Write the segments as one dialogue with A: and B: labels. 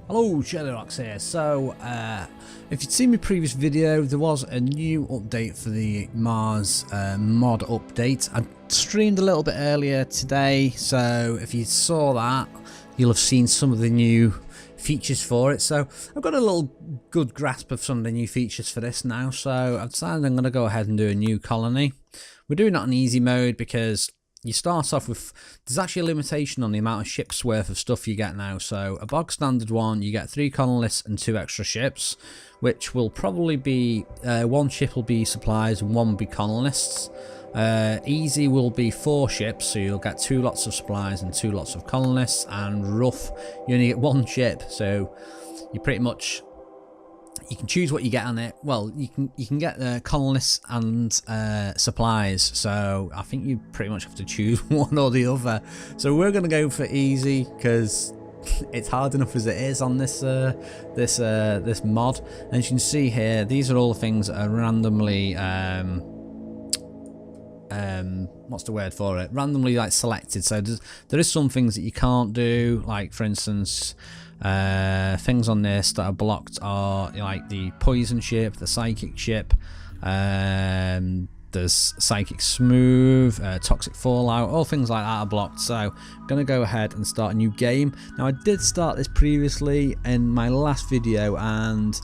A: Hello, shirlierox here. So, if you'd seen my previous video, there was a new update for the Mars mod update. I streamed a little bit earlier today, so if you saw that, you'll have seen some of the new features for it. So, I've got a little good grasp of some of the new features for this now, so I've decided I'm going to go ahead and do a new colony. We're doing that in easy mode because you start off with, there's actually a limitation on the amount of ships worth of stuff you get now. So a bog standard one, you get 3 colonists and 2 extra ships, which will probably be, 1 ship will be supplies and 1 will be colonists. Easy will be 4 ships, so you'll get 2 lots of supplies and 2 lots of colonists, and rough, you only get 1 ship, so you pretty much, you can choose what you get on it. Well, you can get the colonists and supplies, so I think you pretty much have to choose one or the other. So we're going to go for easy because it's hard enough as it is on this this mod. And as you can see here, these are all the things that are randomly what's the word for it? Randomly like selected. So there is some things that you can't do, like for instance. Things on this that are blocked are like the poison ship, the psychic ship, there's psychic smooth, toxic fallout, all things like that are blocked. So I'm going to go ahead and start a new game. Now I did start this previously in my last video and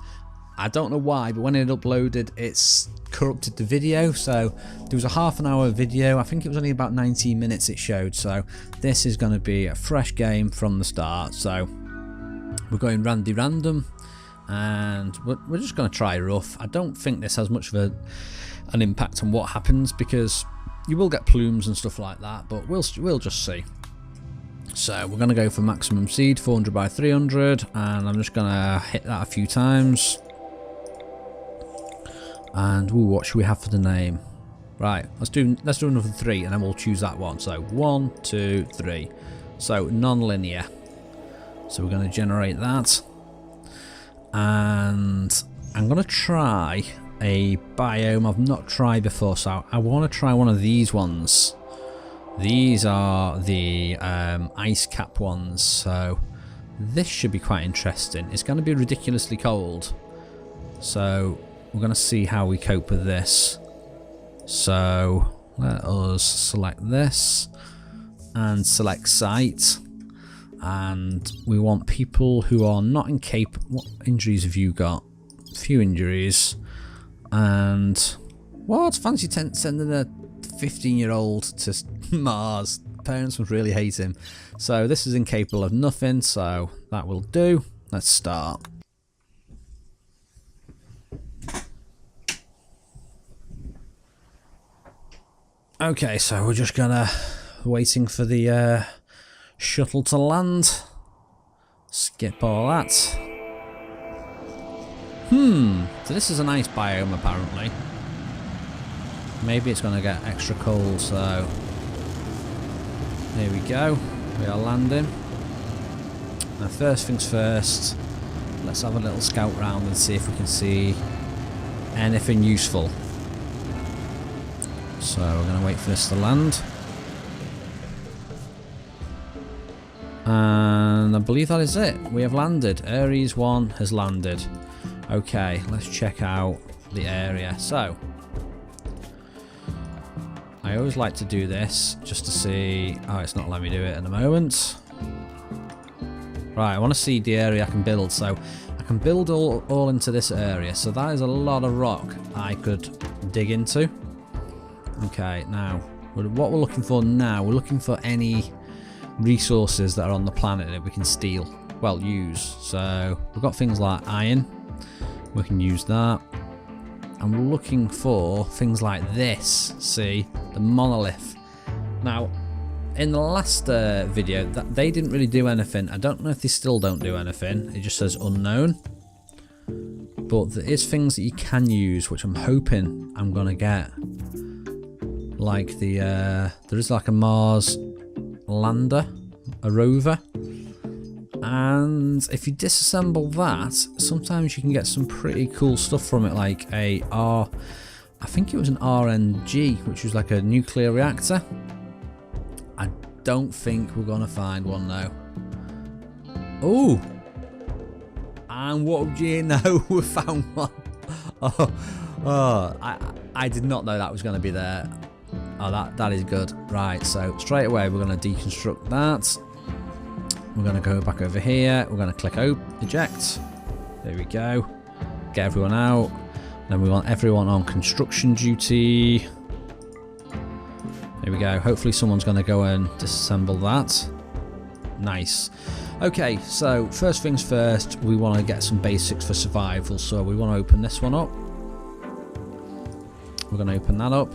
A: I don't know why, but when it uploaded it's corrupted the video. So there was a half-an-hour video, I think it was only about 19 minutes it showed. So this is going to be a fresh game from the start. So we're going random and we're just going to try rough. I don't think this has much of an impact on what happens because you will get plumes and stuff like that, but we'll just see. So we're going to go for maximum seed, 400 by 300, and I'm just going to hit that a few times. And ooh, what should we have for the name? Right, let's do another 3 and then we'll choose that one. So 1, 2, 3. So non-linear. So we're going to generate that, and I'm going to try a biome I've not tried before, so I want to try one of these ones. These are the ice cap ones, so this should be quite interesting. It's going to be ridiculously cold, so we're going to see how we cope with this. So let us select this and select site. And we want people who are not incapable. What injuries have you got? A few injuries. And what? Fancy sending a 15-year-old to Mars. Parents would really hate him. So this is incapable of nothing, so that will do. Let's start. Okay, so we're just gonna waiting for the shuttle to land. Skip all that. So this is a nice biome apparently. Maybe it's going to get extra cold, so here we go. We are landing. Now first things first, let's have a little scout round and see if we can see anything useful. So we're going to wait for this to land. And I believe that is it. We have landed. Ares 1 has landed. Okay, let's check out the area. So, I always like to do this just to see. Oh, it's not letting me do it at the moment. Right, I want to see the area I can build. So, I can build all into this area. So, that is a lot of rock I could dig into. Okay, now, what we're looking for now, we're looking for any resources that are on the planet that we can steal, well, use. So we've got things like iron, we can use that, and we're looking for things like this. See, the monolith. Now in the last video that they didn't really do anything. I don't know if they still don't do anything, it just says unknown, but there is things that you can use which I'm hoping I'm gonna get, like the there is like a Mars lander, a rover, and if you disassemble that, sometimes you can get some pretty cool stuff from it, like I think it was an RNG, which was like a nuclear reactor. I don't think we're gonna find one though. Oh, And what do you know? We found one. I did not know that was going to be there. Oh, that is good. Right, so straight away we're going to deconstruct that. We're going to go back over here. We're going to click eject. There we go. Get everyone out. Then we want everyone on construction duty. There we go. Hopefully someone's going to go and disassemble that. Nice. Okay, so first things first, we want to get some basics for survival. So we want to open this one up. We're going to open that up.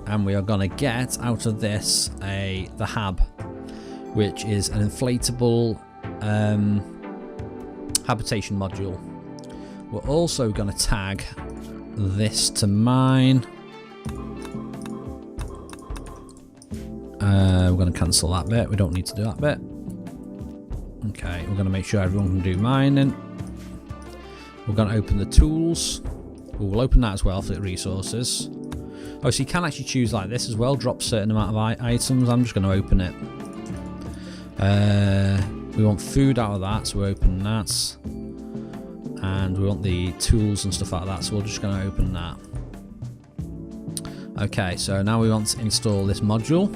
A: And we are going to get out of this the hab, which is an inflatable habitation module. We're also going to tag this to mine. We're going to cancel that bit. We don't need to do that bit. Okay, we're going to make sure everyone can do mining. We're going to open the tools. We'll open that as well for the resources. Oh, so you can actually choose like this as well. Drop a certain amount of items. I'm just going to open it. We want food out of that, so we're opening that. And we want the tools and stuff like that, so we're just going to open that. Okay, so now we want to install this module.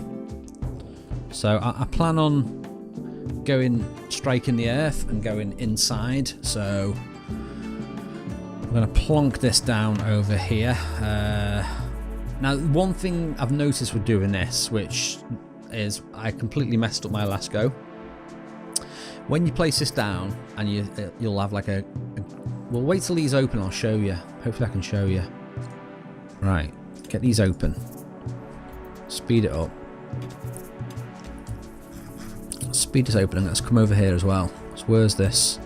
A: So I plan on striking the earth and going inside. So I'm going to plonk this down over here. Now, one thing I've noticed with doing this, which is I completely messed up my last go. When you place this down, and you'll have like well, wait till these open. I'll show you. Hopefully, I can show you. Right, get these open. Speed it up. Speed is opening. Let's come over here as well. So where's this?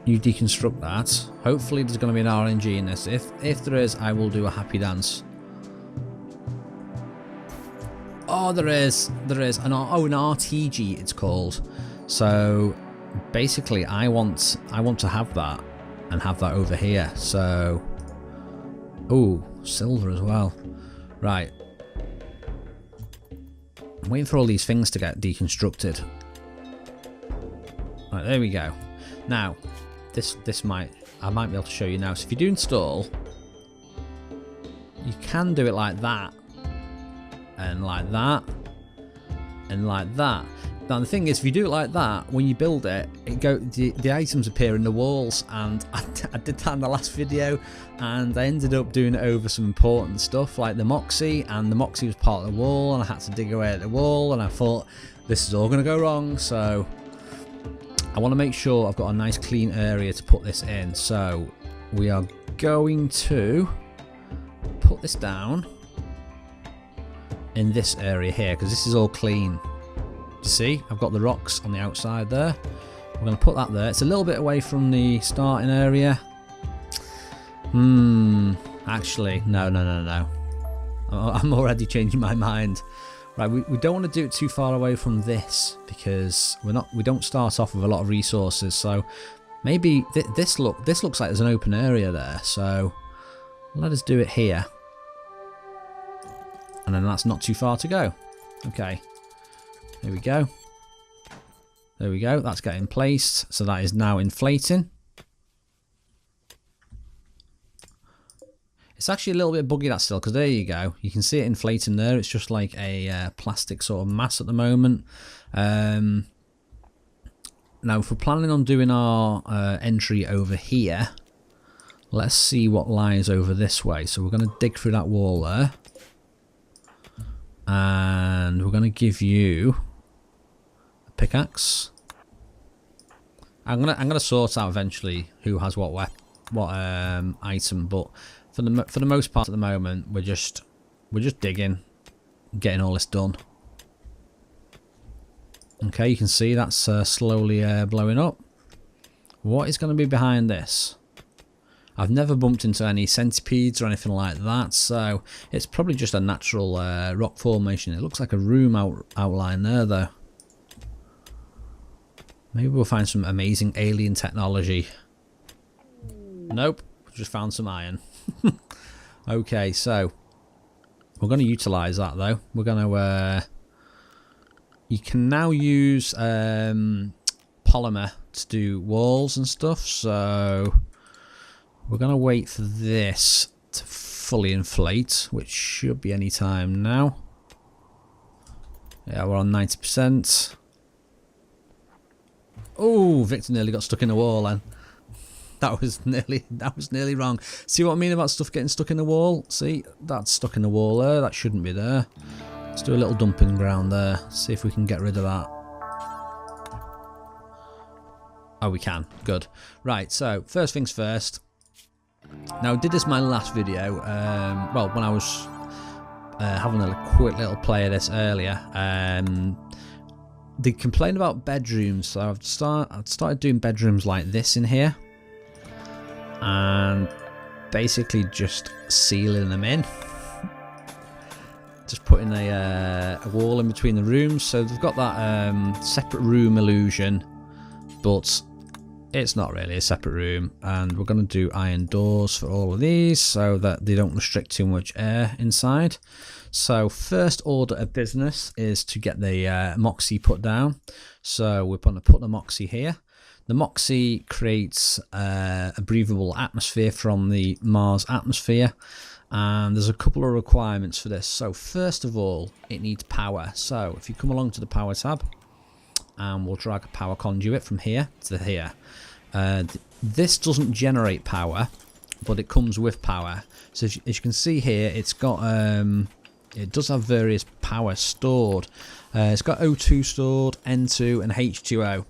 A: You deconstruct that. Hopefully there's going to be an RNG in this. If there is, I will do a happy dance. Oh, there is. An RTG it's called. So basically I want to have that and have that over here. So oh, silver as well. Right. I'm waiting for all these things to get deconstructed. Right, there we go. Now, I might be able to show you now. So if you do install, you can do it like that, and like that, and like that. Now the thing is, if you do it like that, when you build it, the items appear in the walls, and I did that in the last video, and I ended up doing it over some important stuff like the Moxie, and the Moxie was part of the wall, and I had to dig away at the wall, and I thought this is all going to go wrong. So I want to make sure I've got a nice clean area to put this in. So we are going to put this down in this area here, because this is all clean. You see, I've got the rocks on the outside there. We're going to put that there. It's a little bit away from the starting area. Actually, no. I'm already changing my mind. Right, we don't want to do it too far away from this, because we don't start off with a lot of resources. So maybe this looks like there's an open area there. So let us do it here, and then that's not too far to go. Okay. There we go. There we go. That's getting placed. So that is now inflating. It's actually a little bit buggy that still, because there you go. You can see it inflating there. It's just like a plastic sort of mass at the moment. Now, if we're planning on doing our entry over here, let's see what lies over this way. So we're going to dig through that wall there. And we're going to give you pickaxe. I'm gonna sort out eventually who has what item, but for the most part at the moment we're just digging, getting all this done. Okay, you can see that's slowly blowing up. What is going to be behind this? I've never bumped into any centipedes or anything like that, so it's probably just a natural rock formation. It looks like a room outline there though. Maybe we'll find some amazing alien technology. Nope, we just found some iron. Okay, so we're going to utilise that though. We're going to... you can now use polymer to do walls and stuff, so we're going to wait for this to fully inflate, which should be any time now. Yeah, we're on 90%. Oh, Victor nearly got stuck in a wall then. That was nearly wrong. See what I mean about stuff getting stuck in a wall? See, that's stuck in a wall there. That shouldn't be there. Let's do a little dumping ground there. See if we can get rid of that. Oh, we can. Good. Right, so first things first. Now, I did this in my last video. Well, when I was having a quick little play of this earlier. They complained about bedrooms, so I've started doing bedrooms like this in here. And basically just sealing them in. Just putting a wall in between the rooms, so they've got that separate room illusion, but it's not really a separate room. And we're going to do iron doors for all of these so that they don't restrict too much air inside. So first order of business is to get the Moxie put down. So we're going to put the Moxie here. The Moxie creates a breathable atmosphere from the Mars atmosphere. And there's a couple of requirements for this. So first of all, it needs power. So if you come along to the power tab, and we'll drag a power conduit from here to here. This doesn't generate power, but it comes with power. So as you can see here, it's got it does have various power stored. It's got O2 stored, N2 and H2O,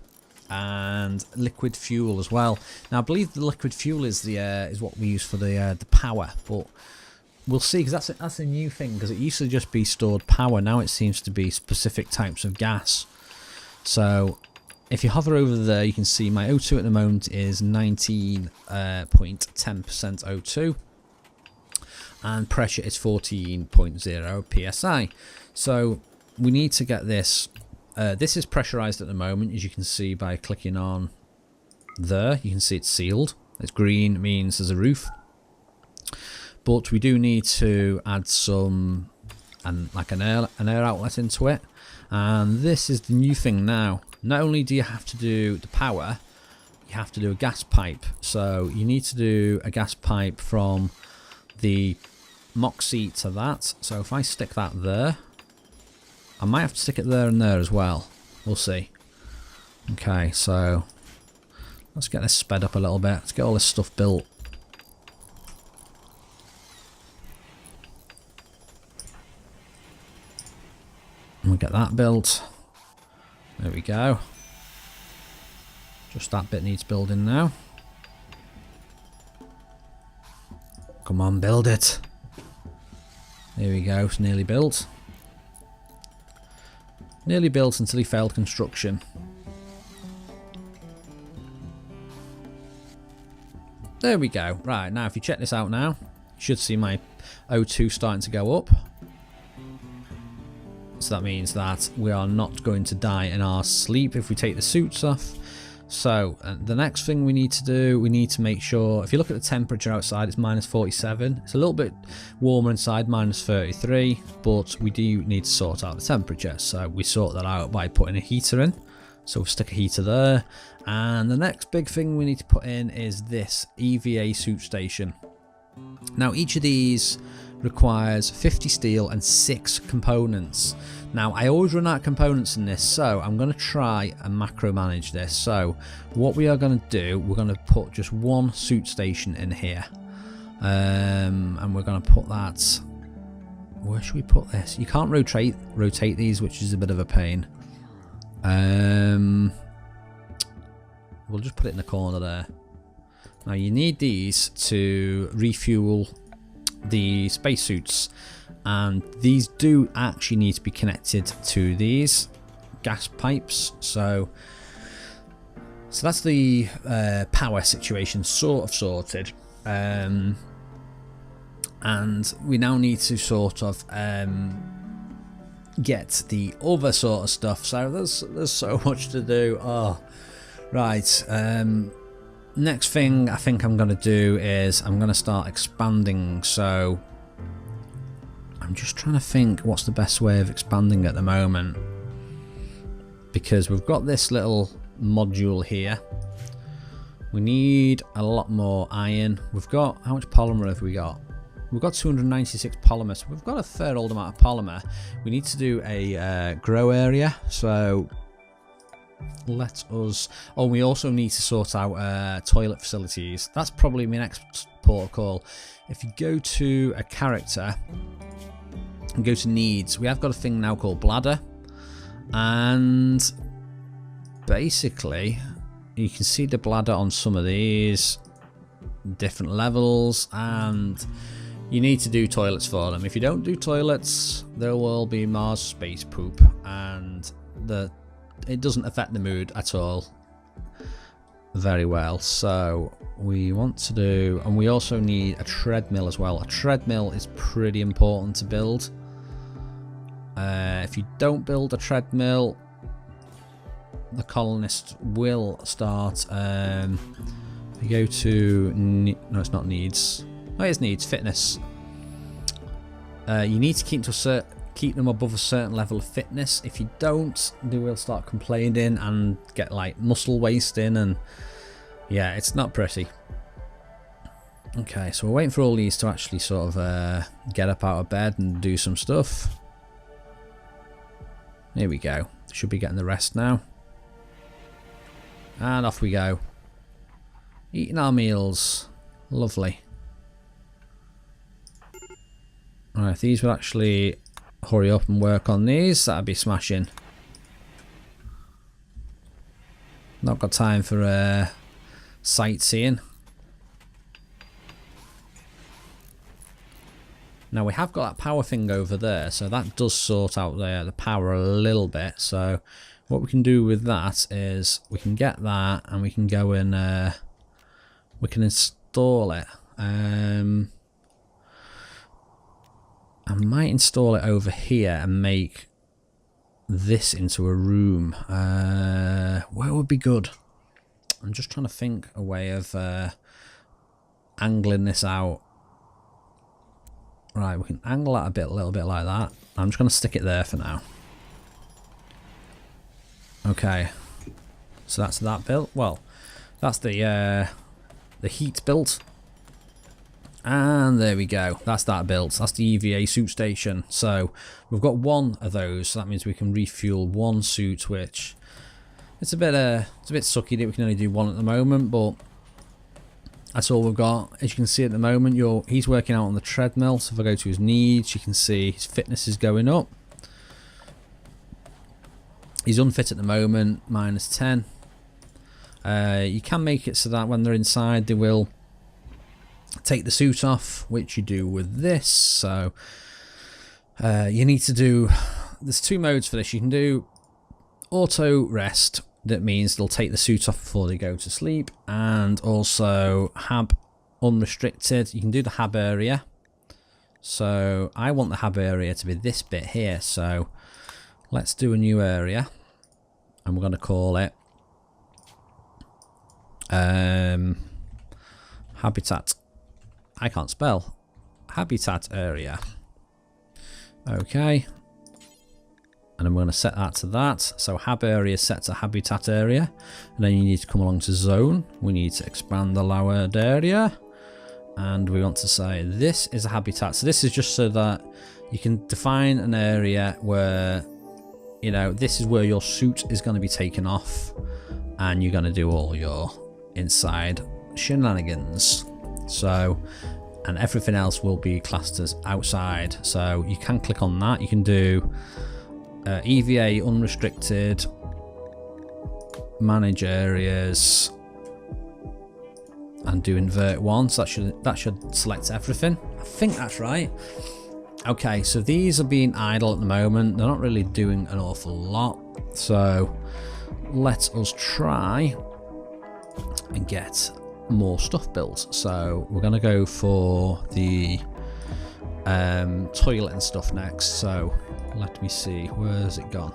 A: and liquid fuel as well. Now I believe the liquid fuel is what we use for the power, but we'll see, because that's a new thing, because it used to just be stored power. Now it seems to be specific types of gas. So if you hover over there, you can see my O2 at the moment is 19.10% O2, and pressure is 14.0 psi. So we need to get this. This is pressurized at the moment, as you can see by clicking on there. You can see it's sealed. It's green, means there's a roof. But we do need to add some, like an air outlet into it. And this is the new thing now. Not only do you have to do the power, you have to do a gas pipe. So you need to do a gas pipe from the Moxie to that. So if I stick that there, I might have to stick it there and there as well. We'll see. Okay, so let's get this sped up a little bit. Let's get all this stuff built. We'll get that built. There we go. Just that bit needs building now. Come on, build it. There we go, it's nearly built. Nearly built until he failed construction. There we go. Right, now if you check this out now, you should see my O2 starting to go up. So that means that we are not going to die in our sleep if we take the suits off. So the next thing we need to do, we need to make sure, if you look at the temperature outside, it's minus 47. It's a little bit warmer inside, minus 33, but we do need to sort out the temperature. So we sort that out by putting a heater in. So we'll stick a heater there. And the next big thing we need to put in is this EVA suit station. Now each of these requires 50 steel and 6 components. Now I always run out of components in this, so I'm going to try and macro manage this. So what we are going to do, we're going to put just one suit station in here, and we're going to put that, where should we put this? You can't rotate these, which is a bit of a pain. We'll just put it in the corner there. Now you need these to refuel the spacesuits, and these do actually need to be connected to these gas pipes. So that's the power situation sort of sorted, and we now need to sort of get the other sort of stuff. So there's so much to do. Oh, right. Next thing I think I'm going to do is I'm going to start expanding. So I'm just trying to think what's the best way of expanding at the moment, because we've got this little module here. We need a lot more iron. We've got, how much polymer have we got? We've got 296 polymer, so we've got a fair old amount of polymer. We need to do a grow area, so let us... Oh, we also need to sort out toilet facilities. That's probably my next port of call. If you go to a character and go to needs, we have got a thing now called bladder, and basically you can see the bladder on some of these different levels, and you need to do toilets for them. If you don't do toilets, there will be Mars space poop, and it doesn't affect the mood at all very well. So we want to do, and we also need a treadmill as well. A treadmill is pretty important to build. If you don't build a treadmill, the colonists will start. You go to no, it's not needs. Oh, it's needs fitness. You need to keep them above a certain level of fitness. If you don't, they will start complaining and get like muscle wasting, and yeah, it's not pretty. Okay, so we're waiting for all these to actually sort of get up out of bed and do some stuff. Here we go. Should be getting the rest now. And off we go. Eating our meals. Lovely. Alright, if these would actually hurry up and work on these, that'd be smashing. Not got time for sightseeing. Now we have got that power thing over there, so that does sort out the power a little bit. So what we can do with that is we can get that, and we can go in, we can install it. I might install it over here and make this into a room. Where would be good? I'm just trying to think a way of angling this out. Right, we can angle that a little bit like that. I'm just going to stick it there for now. Okay, so that's that built. Well, that's the heat built. And there we go. That's that built. That's the EVA suit station. So we've got one of those. So that means we can refuel one suit, which it's a bit sucky that we can only do one at the moment, but that's all we've got. As you can see at the moment, he's working out on the treadmill. So if I go to his needs, you can see his fitness is going up. He's unfit at the moment, -10. You can make it so that when they're inside, they will take the suit off, which you do with this. So you need to do, there's two modes for this. You can do auto rest, that means they'll take the suit off before they go to sleep, and also hab unrestricted. You can do the hab area. So I want the hab area to be this bit here, so let's do a new area, and we're going to call it habitat. I can't spell. Habitat area. Okay. And I'm going to set that to that. So hab area set to habitat area. And then you need to come along to zone. We need to expand the lowered area. And we want to say this is a habitat. So this is just so that you can define an area where, you know, this is where your suit is going to be taken off. And you're going to do all your inside shenanigans. So, and everything else will be classed as outside. So you can click on that. You can do EVA unrestricted, manage areas, and do invert one. So that should select everything. I think that's right. Okay, so these are being idle at the moment. They're not really doing an awful lot. So let us try and get more stuff built. So we're going to go for the toilet and stuff next. So let me see, where's it gone?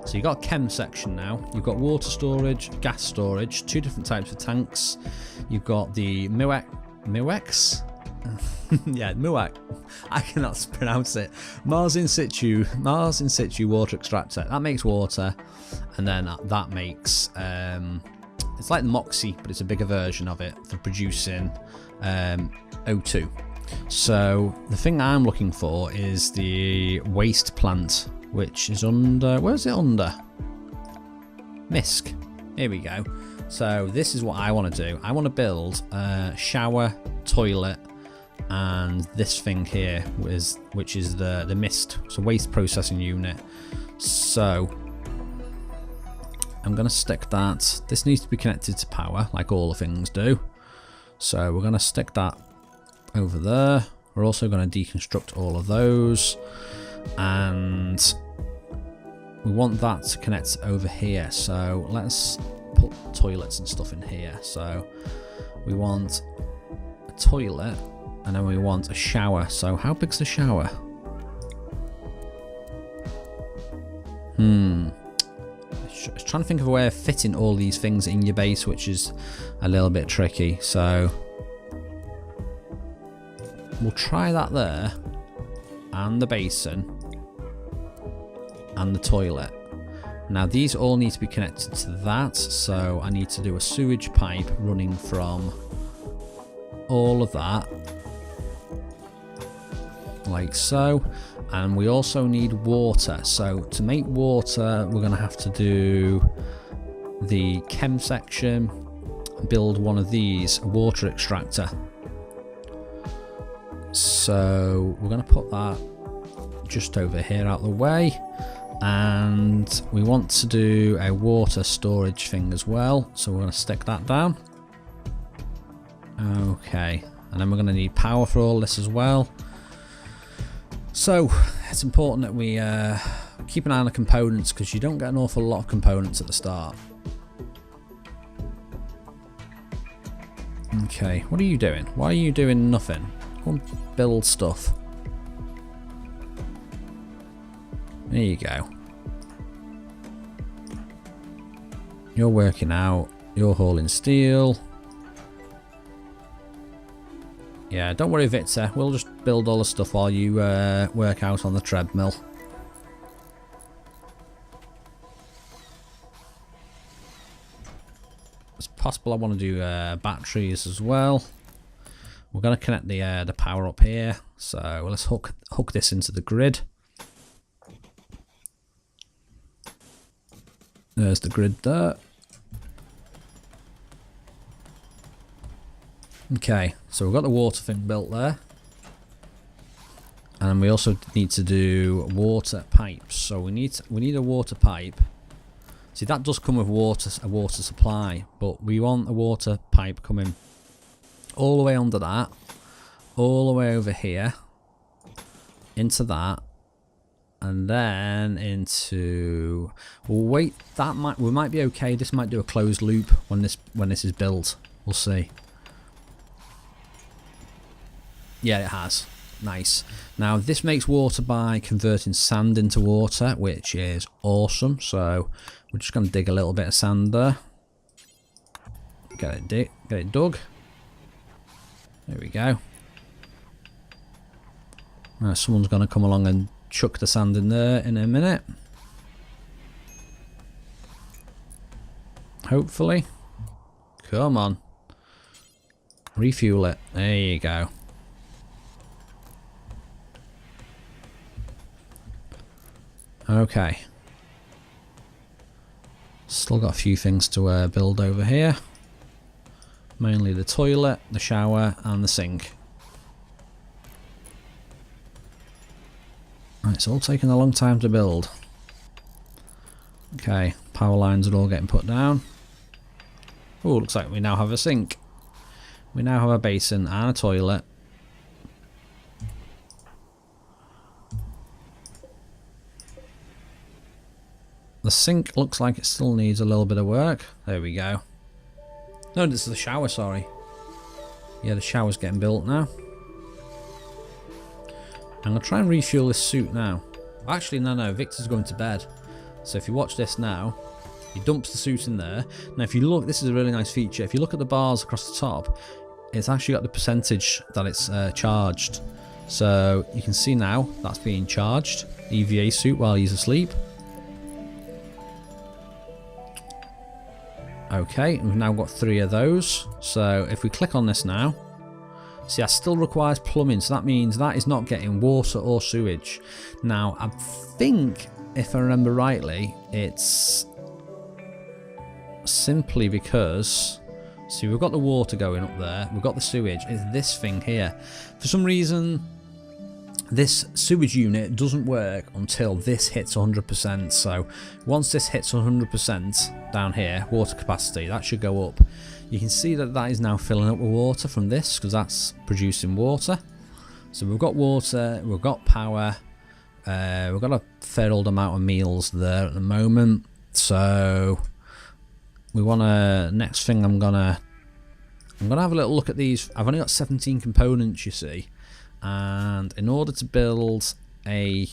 A: So you've got chem section now. You've got water storage, gas storage, two different types of tanks. You've got the Muex Yeah, Muak. I cannot pronounce it. Mars in situ water extractor. That makes water, and then that makes it's like the Moxie, but it's a bigger version of it for producing O2. So the thing I'm looking for is the waste plant, which is under, where's it under? Misc. Here we go. So this is what I want to do. I want to build a shower, toilet, and this thing here, which is the mist, so waste processing unit. So I'm going to stick that. This needs to be connected to power, like all the things do. So we're going to stick that over there. We're also going to deconstruct all of those, and we want that to connect over here. So let's put toilets and stuff in here. So we want a toilet, and then we want a shower. So how big's the shower? I was trying to think of a way of fitting all these things in your base, which is a little bit tricky. So we'll try that there, and the basin, and the toilet. Now these all need to be connected to that, so I need to do a sewage pipe running from all of that, like so. And we also need water. So to make water, we're going to have to do the chem section, build one of these, a water extractor. So we're going to put that just over here out the way, and we want to do a water storage thing as well, so we're going to stick that down. Okay, and then we're going to need power for all this as well. So it's important that we keep an eye on the components, because you don't get an awful lot of components at the start. Okay, what are you doing? Why are you doing nothing? Go and build stuff. There you go. You're working out. You're hauling steel. Yeah, don't worry, Victor. We'll just build all the stuff while you work out on the treadmill. It's possible I want to do batteries as well. We're going to connect the power up here. So let's hook this into the grid. There's the grid there. Okay, so we've got the water thing built there, and we also need to do water pipes. So we need a water pipe. See, that does come with a water supply, but we want a water pipe coming all the way under that, all the way over here, into that, and then into. Well, wait, we might be okay. This might do a closed loop when this is built. We'll see. Yeah, it has. Nice. Now this makes water by converting sand into water, which is awesome. So we're just going to dig a little bit of sand there. Get it dug. There we go. Now someone's going to come along and chuck the sand in there in a minute. Hopefully. Come on. Refuel it. There you go. Okay. Still got a few things to build over here. Mainly the toilet, the shower, and the sink. Right, it's all taking a long time to build. Okay, power lines are all getting put down. Oh, looks like we now have a sink. We now have a basin and a toilet. The sink looks like it still needs a little bit of work. There we go. No, this is the shower, sorry. Yeah, the shower's getting built now. I'm going to try and refuel this suit now. Actually, no, Victor's going to bed. So if you watch this now, he dumps the suit in there. Now if you look, this is a really nice feature. If you look at the bars across the top, it's actually got the percentage that it's charged. So you can see now that's being charged. EVA suit while he's asleep. Okay, we've now got 3 of those. So if we click on this now, see, that still requires plumbing, so that means that is not getting water or sewage. Now, I think, if I remember rightly, it's simply because, see, we've got the water going up there, we've got the sewage, it's this thing here. For some reason, this sewage unit doesn't work until this hits 100%, so once this hits 100% down here, water capacity, that should go up. You can see that that is now filling up with water from this, because that's producing water. So we've got water, we've got power, we've got a fair old amount of meals there at the moment. So we want to, next thing I'm gonna have a little look at these. I've only got 17 components, you see. And in order to build a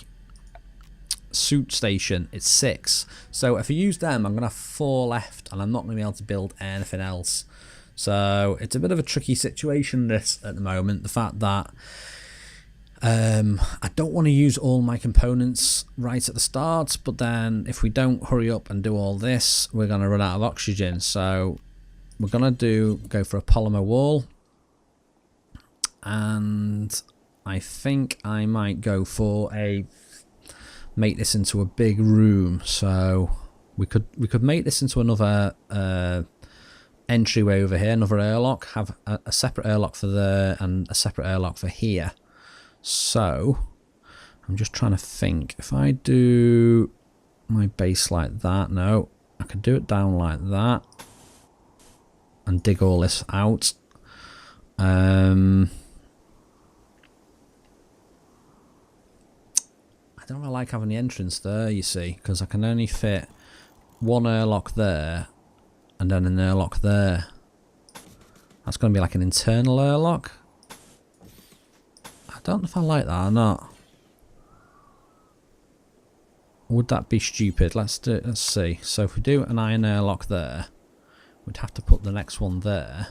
A: suit station, it's 6. So if I use them, I'm going to have 4 left, and I'm not going to be able to build anything else. So it's a bit of a tricky situation, this, at the moment. The fact that I don't want to use all my components right at the start, but then if we don't hurry up and do all this, we're going to run out of oxygen. So we're going to go for a polymer wall, and I think I might go for make this into a big room. So we could make this into another entryway over here, another airlock, have a separate airlock for there and a separate airlock for here. So I'm just trying to think, if I do my base like that, no, I could do it down like that and dig all this out. I don't really like having the entrance there, you see, because I can only fit 1 airlock there and then an airlock there. That's going to be like an internal airlock. I don't know if I like that or not. Would that be stupid? Let's see. So if we do an iron airlock there, we'd have to put the next one there,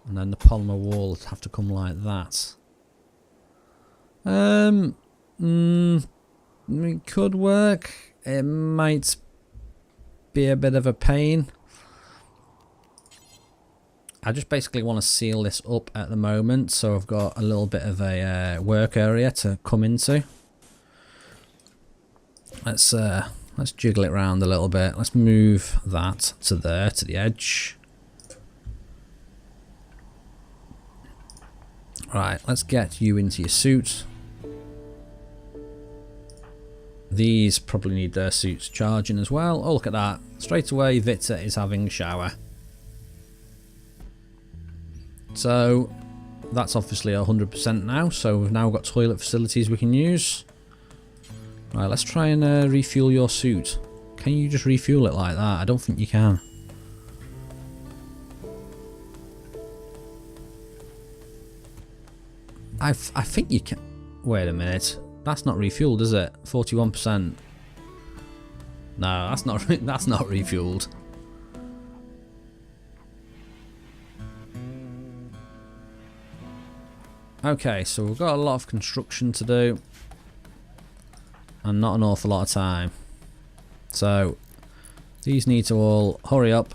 A: and then the polymer wall would have to come like that. It could work. It might be a bit of a pain. I just basically want to seal this up at the moment, so I've got a little bit of a work area to come into. Let's jiggle it around a little bit. Let's move that to there, to the edge. Right, let's get you into your suit. These probably need their suits charging as well. Oh, look at that. Straight away, Vita is having a shower. So, that's obviously 100% now. So, we've now got toilet facilities we can use. Right, let's try and refuel your suit. Can you just refuel it like that? I don't think you can. I think you can. Wait a minute. That's not refueled, is it? 41%. No, that's not refueled. Okay, so we've got a lot of construction to do and not an awful lot of time. So these need to all hurry up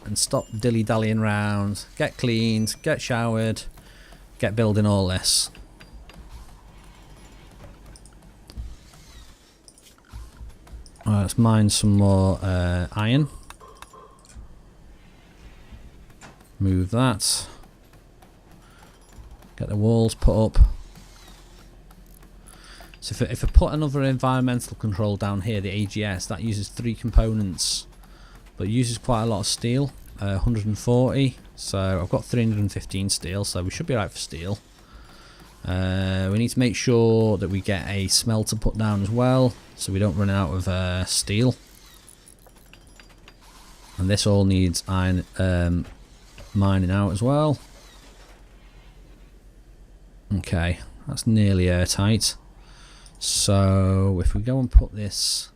A: and stop dilly-dallying around, get cleaned, get showered, get building all this. Alright, let's mine some more iron. Move that. Get the walls put up. So if I put another environmental control down here, the AGS, that uses 3 components, but uses quite a lot of steel, 140. So I've got 315 steel, so we should be alright for steel. We need to make sure that we get a smelter put down as well, so we don't run out of steel. And this all needs iron mining out as well. Okay, that's nearly airtight. So if we go and put this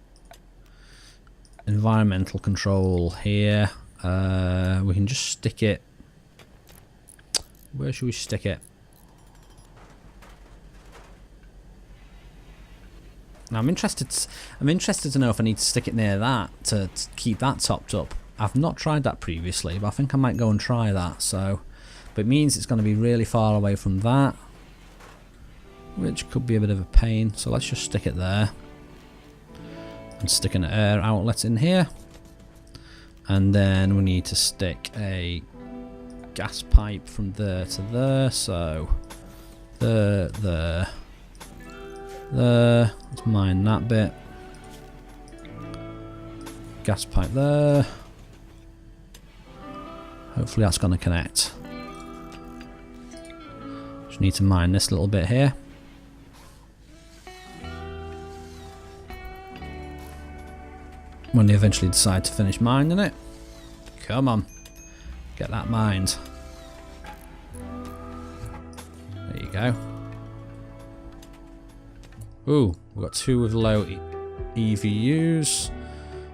A: environmental control here, we can just stick it Where should we stick it? Now I'm interested to know if I need to stick it near that to keep that topped up. I've not tried that previously, but I think I might go and try that. So, but it means it's going to be really far away from that, which could be a bit of a pain. So let's just stick it there and stick an air outlet in here, and then we need to stick a gas pipe from there to there. So there. Let's mine that bit. Gas pipe there. Hopefully that's going to connect. Just need to mine this little bit here. When they eventually decide to finish mining it. Come on. Get that mined. There you go. Ooh, we've got 2 with low EVUs.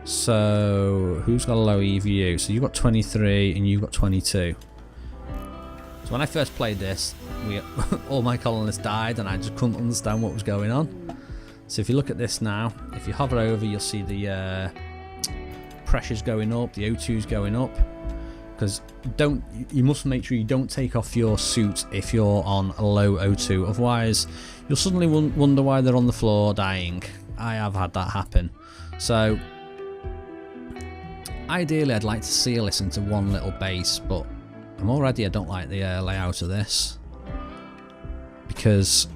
A: So, who's got a low EVU? So you've got 23 and you've got 22. So when I first played this, all my colonists died and I just couldn't understand what was going on. So if you look at this now, if you hover over, you'll see the pressure's going up, the O2's going up. Because you must make sure you don't take off your suit if you're on a low O2, otherwise you'll suddenly wonder why they're on the floor dying. I have had that happen. So ideally I'd like to seal this into one little base, but I don't like the layout of this, because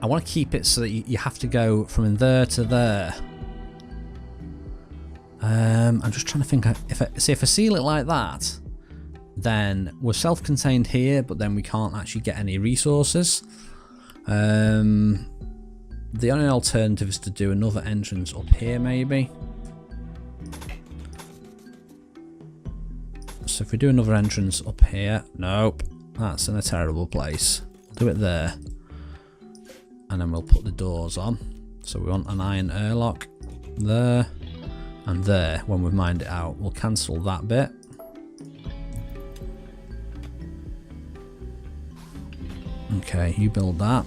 A: I want to keep it so that you have to go from there to there. I'm just trying to think. If I seal it like that, then we're self-contained here, but then we can't actually get any resources. The only alternative is to do another entrance up here, maybe. So if we do another entrance up here, nope, that's in a terrible place. Do it there, and then we'll put the doors on. So we want an iron airlock there. And there, when we've mined it out, we'll cancel that bit. Okay, you build that.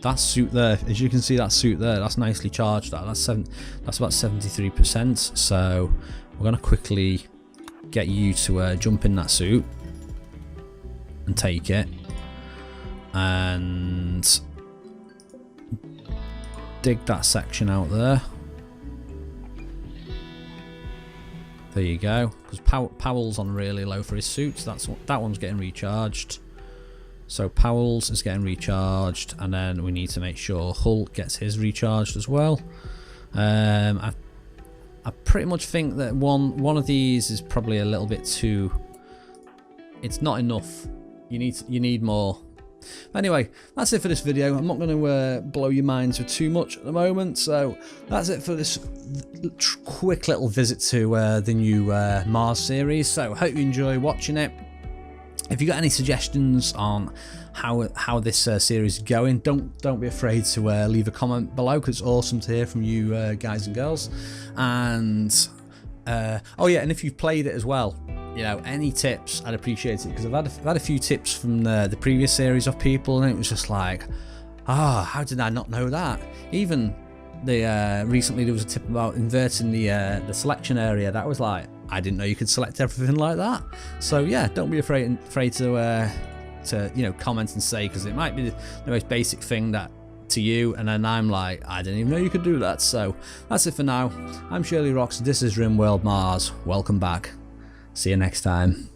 A: That suit there, as you can see, that suit there, that's nicely charged. That's about 73%. So we're gonna quickly get you to jump in that suit and take it, and dig that section out there. There you go. Because Powell's on really low for his suits. That one's getting recharged. So Powell's is getting recharged, and then we need to make sure Hulk gets his recharged as well. I pretty much think that one of these is probably a little bit too. It's not enough. You need more. Anyway, that's it for this video. I'm not going to blow your minds with too much at the moment, so that's it for this quick little visit to the new Mars series. So hope you enjoy watching it. If you got any suggestions on how this series is going, don't be afraid to leave a comment below, because it's awesome to hear from you guys and girls. And oh yeah, and if you've played it as well, you know, any tips, I'd appreciate it, because I've had a few tips from the previous series of people, and it was just like, how did I not know that? Even recently there was a tip about inverting the selection area. That was like, I didn't know you could select everything like that. So yeah, don't be afraid to you know, comment and say, because it might be the most basic thing that to you, and then I'm like, I didn't even know you could do that. So that's it for now. I'm shirlierox. This is Rimworld Mars. Welcome back. See you next time.